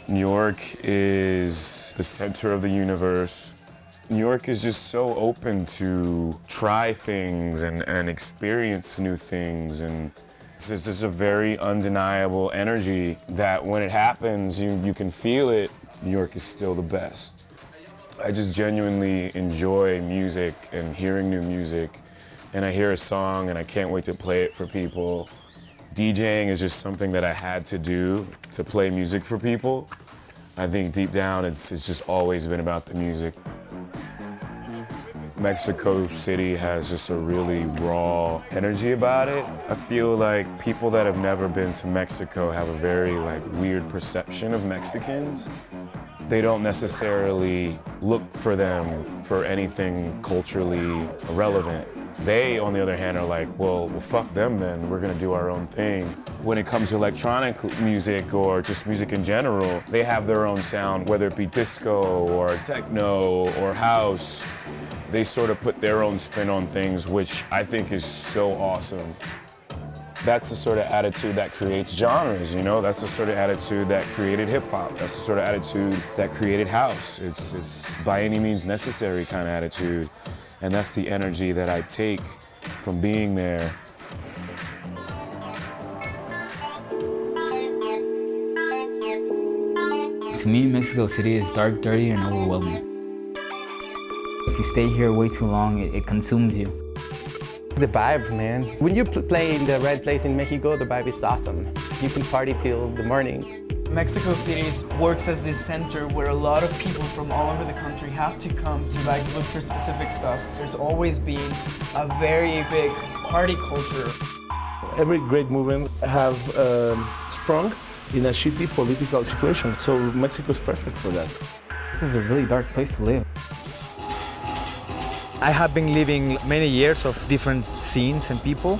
New York is the center of the universe. New York is just so open to try things and experience new things, and it's just a very undeniable energy that when it happens, you can feel it. New York is still the best. I just genuinely enjoy music and hearing new music, and I hear a song and I can't wait to play it for people. DJing is just something that I had to do to play music for people. I think deep down it's just always been about the music. Mexico City has just a really raw energy about it. I feel like people that have never been to Mexico have a very weird perception of Mexicans. They don't necessarily look for them for anything culturally relevant. They, on the other hand, are like, well, fuck them then, we're gonna do our own thing. When it comes to electronic music or just music in general, they have their own sound, whether it be disco or techno or house. They sort of put their own spin on things, which I think is so awesome. That's the sort of attitude that creates genres, you know? That's the sort of attitude that created hip hop. That's the sort of attitude that created house. It's by any means necessary kind of attitude. And that's the energy that I take from being there. To me, Mexico City is dark, dirty, and overwhelming. If you stay here way too long, it consumes you. The vibe, man. When you play in the right place in Mexico, the vibe is awesome. You can party till the morning. Mexico City works as this center where a lot of people from all over the country have to come to look for specific stuff. There's always been a very big party culture. Every great movement have sprung in a shitty political situation, so Mexico is perfect for that. This is a really dark place to live. I have been living many years of different scenes and people,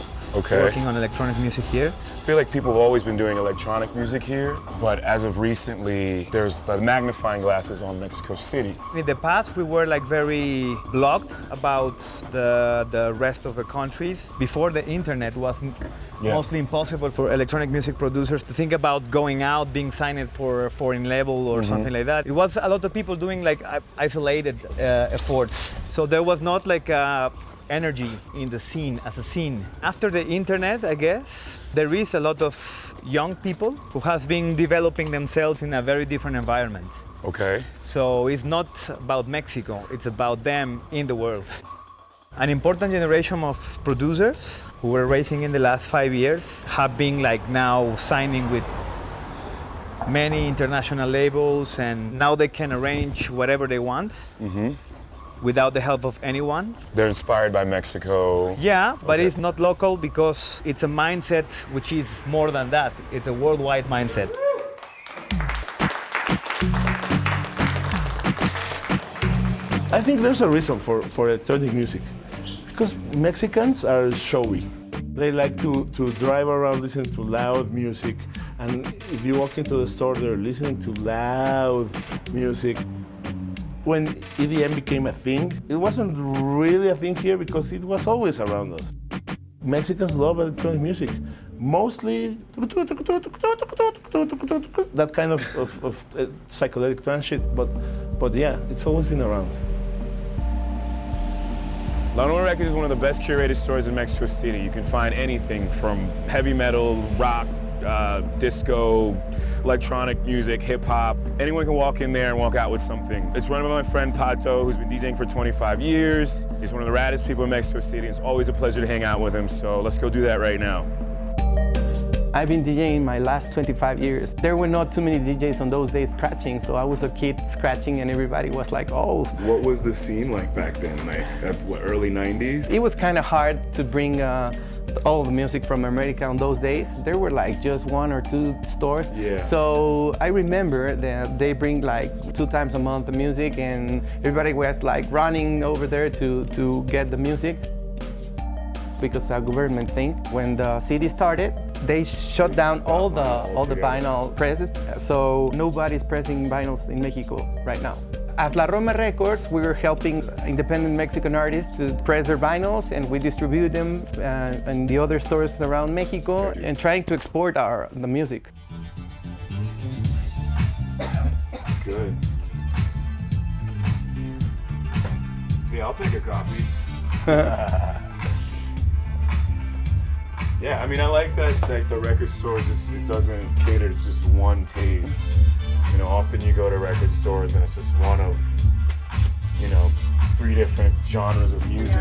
working on electronic music here. I feel like people have always been doing electronic music here, but as of recently, there's the magnifying glasses on Mexico City. In the past, we were very blocked about the rest of the countries. Before the internet was mostly impossible for electronic music producers to think about going out, being signed for a foreign label or something like that. It was a lot of people doing isolated efforts. So there was not energy in the scene as a scene. After the internet, I guess, there is a lot of young people who has been developing themselves in a very different environment. Okay. So it's not about Mexico, it's about them in the world. An important generation of producers who were raising in the last 5 years have been now signing with many international labels, and now they can arrange whatever they want. Without the help of anyone. They're inspired by Mexico. Yeah, but it's not local because it's a mindset which is more than that. It's a worldwide mindset. I think there's a reason for electronic music, because Mexicans are showy. They like to drive around listening to loud music, and if you walk into the store, they're listening to loud music. When EDM became a thing, it wasn't really a thing here because it was always around us. Mexicans love electronic music, mostly that kind of psychedelic trance shit, but yeah, it's always been around. Ramon Iriarte is one of the best curated stores in Mexico City. You can find anything from heavy metal, rock, disco, electronic music, hip hop. Anyone can walk in there and walk out with something. It's run by my friend Pato, who's been DJing for 25 years. He's one of the raddest people in Mexico City. It's always a pleasure to hang out with him, so let's go do that right now. I've been DJing my last 25 years. There were not too many DJs on those days scratching, so I was a kid scratching and everybody was like, oh. What was the scene like back then, early 90s? It was kind of hard to bring all the music from America on those days. There were just 1 or 2 stores. Yeah. So I remember that they bring 2 times a month the music, and everybody was running over there to get the music. Because a government thing, when the city started, they shut down all the vinyl presses. So nobody's pressing vinyls in Mexico right now. As La Roma Records, we were helping independent Mexican artists to press their vinyls, and we distribute them in the other stores around Mexico and trying to export the music. good. Yeah, I'll take a copy. Yeah, I mean, I like that like the record store just it doesn't cater to just one taste. You know, often you go to record stores and it's just one of, you know, 3 different genres of music.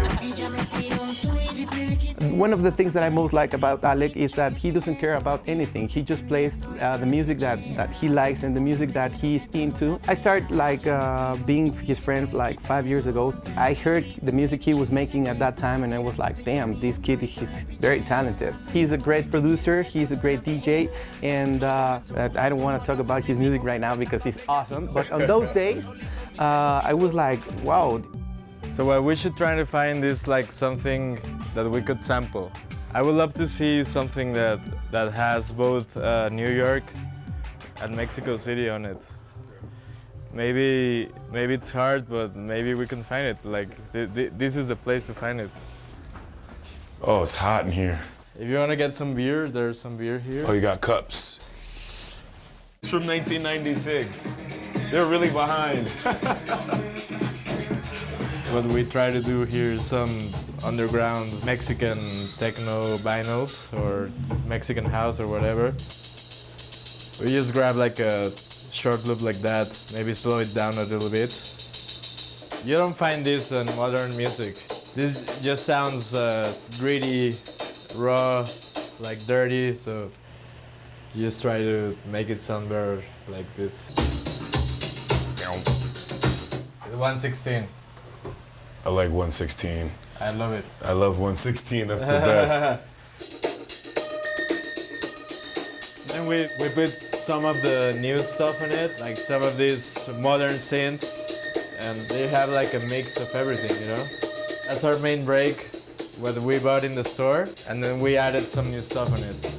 One of the things that I most like about Alec is that he doesn't care about anything. He just plays the music that he likes and the music that he's into. I started like being his friend like 5 years ago. I heard the music he was making at that time and I was like, damn, this kid, he's very talented. He's a great producer, he's a great DJ, and I don't want to talk about his music right now because he's awesome. But on those days, I was like, wow. So we should try to find this like something that we could sample. I would love to see something that has both New York and Mexico City on it. Maybe it's hard, but maybe we can find it. Like this is the place to find it. Oh, it's hot in here. If you want to get some beer, there's some beer here. Oh, you got cups. It's from 1996. They're really behind. What we try to do here is some underground Mexican techno vinyls or Mexican house or whatever. We just grab like a short loop like that, maybe slow it down a little bit. You don't find this in modern music. This just sounds gritty, raw, like dirty, so you just try to make it sound better like this. 116. I like 116. I love it. I love 116, that's the best. And we put some of the new stuff in it, like some of these modern synths, and they have like a mix of everything, you know? That's our main break, what we bought in the store, and then we added some new stuff on it.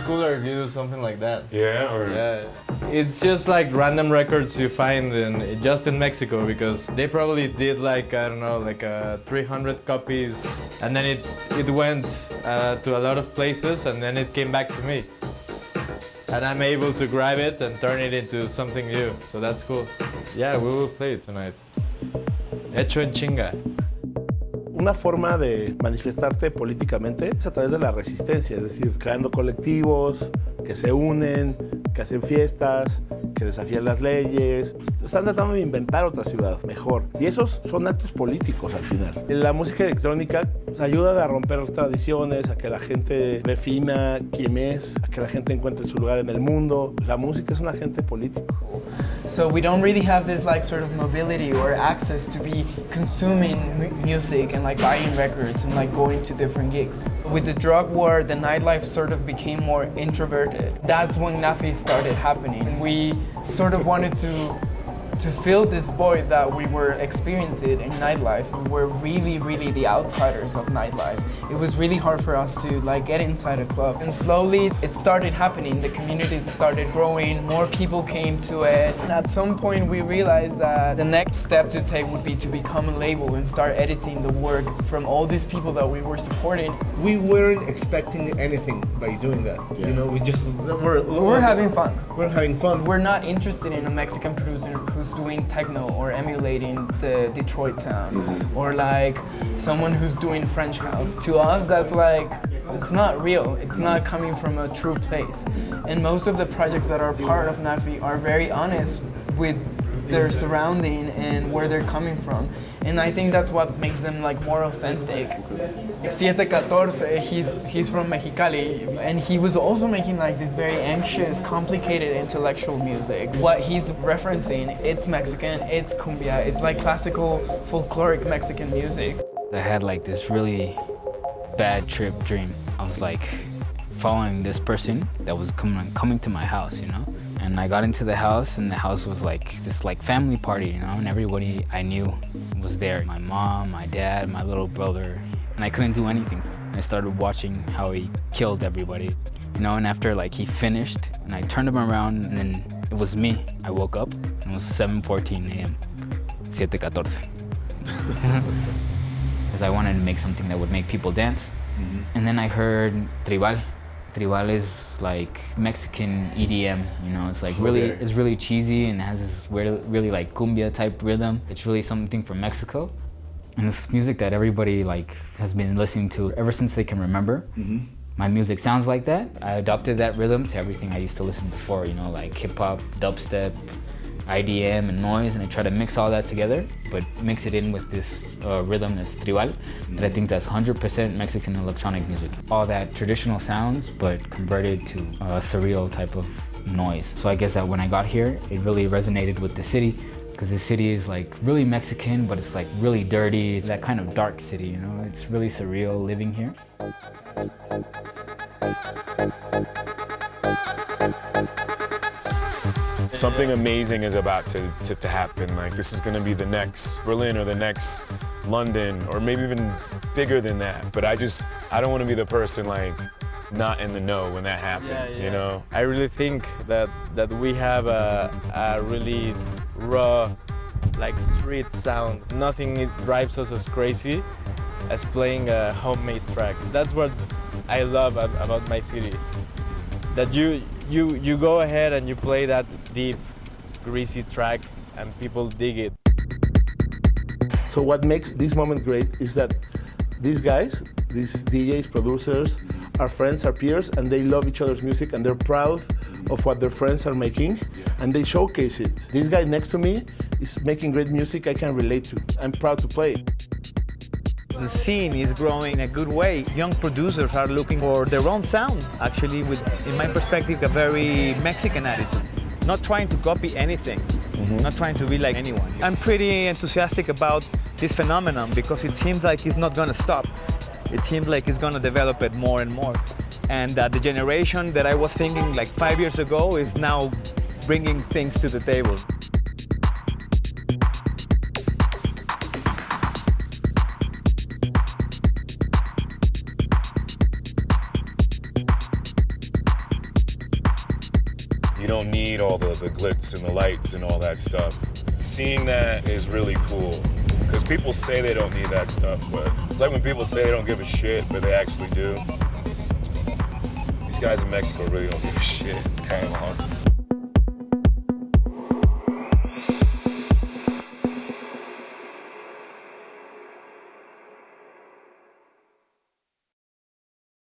Cooler if you do something like that. Yeah, or Yeah, it's just like random records you find just in Mexico because they probably did like, I don't know, like 300 copies, and then it went to a lot of places, and then it came back to me. And I'm able to grab it and turn it into something new, so that's cool. Yeah, we will play it tonight. Hecho en chinga. Una forma de manifestarte políticamente es a través de la resistencia, es decir, creando colectivos que se unen, que hacen fiestas, que desafían las leyes. Están tratando de inventar otra ciudad mejor. Y esos son actos políticos al final. La música electrónica ayuda a romper tradiciones, a que la gente defina quién es, a que la gente encuentre su lugar en el mundo. La música es un agente político. So we don't really have this like sort of mobility or access to be consuming music and like buying records and like going to different gigs. With the drug war, the nightlife sort of became more introverted. That's when Nafi started happening. We sort of wanted to fill this void that we were experiencing in nightlife. We were really the outsiders of nightlife. It was really hard for us to like get inside a club. And slowly it started happening. The community started growing, more people came to it. And at some point we realized that the next step to take would be to become a label and start editing the work from all these people that we were supporting. We weren't expecting anything by doing that. Yeah. You know, we're having fun. We're having fun. We're not interested in a Mexican producer who's doing techno or emulating the Detroit sound, or like someone who's doing French house. To us, that's like, it's not real. It's not coming from a true place. And most of the projects that are part of Nafi are very honest with their surrounding and where they're coming from. And I think that's what makes them like more authentic. 714, he's from Mexicali, and he was also making like this very anxious, complicated intellectual music. What he's referencing, it's Mexican, it's cumbia, it's like classical folkloric Mexican music. I had like this really bad trip dream. I was like following this person that was coming to my house, you know? And I got into the house, and the house was like this like family party, you know? And everybody I knew was there. My mom, my dad, my little brother, and I couldn't do anything. I started watching how he killed everybody, you know? And after like he finished, and I turned him around, and then it was me. I woke up, and it was 7:14 a.m., 7:14. Because I wanted to make something that would make people dance. Mm-hmm. And then I heard tribal. Tribal is like Mexican EDM, you know, it's like it's really cheesy and has this weird, really like cumbia type rhythm. It's really something from Mexico. And it's music that everybody like has been listening to ever since they can remember. Mm-hmm. My music sounds like that. I adopted that rhythm to everything I used to listen before, you know, like hip hop, dubstep, IDM and noise, and I try to mix all that together, but mix it in with this rhythm that's tribal, that I think that's 100% Mexican electronic music. All that traditional sounds, but converted to a surreal type of noise. So I guess that when I got here, it really resonated with the city, because the city is like really Mexican, but it's like really dirty. It's that kind of dark city, you know? It's really surreal living here. Something amazing is about to happen. Like, this is gonna be the next Berlin or the next London, or maybe even bigger than that. But I don't wanna be the person like not in the know when that happens, you know? I really think that we have a really raw, like street sound. Nothing drives us as crazy as playing a homemade track. That's what I love about my city. That you go ahead and you play that deep, greasy track and people dig it. So what makes this moment great is that these guys, these DJs, producers, are friends, are peers, and they love each other's music and they're proud of what their friends are making, and they showcase it. This guy next to me is making great music I can relate to. I'm proud to play it. The scene is growing in a good way. Young producers are looking for their own sound, actually with, in my perspective, a very Mexican attitude. Not trying to copy anything, not trying to be like anyone. I'm pretty enthusiastic about this phenomenon because it seems like it's not gonna stop. It seems like it's gonna develop it more and more. And that the generation that I was thinking like 5 years ago is now bringing things to the table. You don't need all the glitz and the lights and all that stuff. Seeing that is really cool, because people say they don't need that stuff, but it's like when people say they don't give a shit, but they actually do. These guys in Mexico really don't give a shit. It's kind of awesome.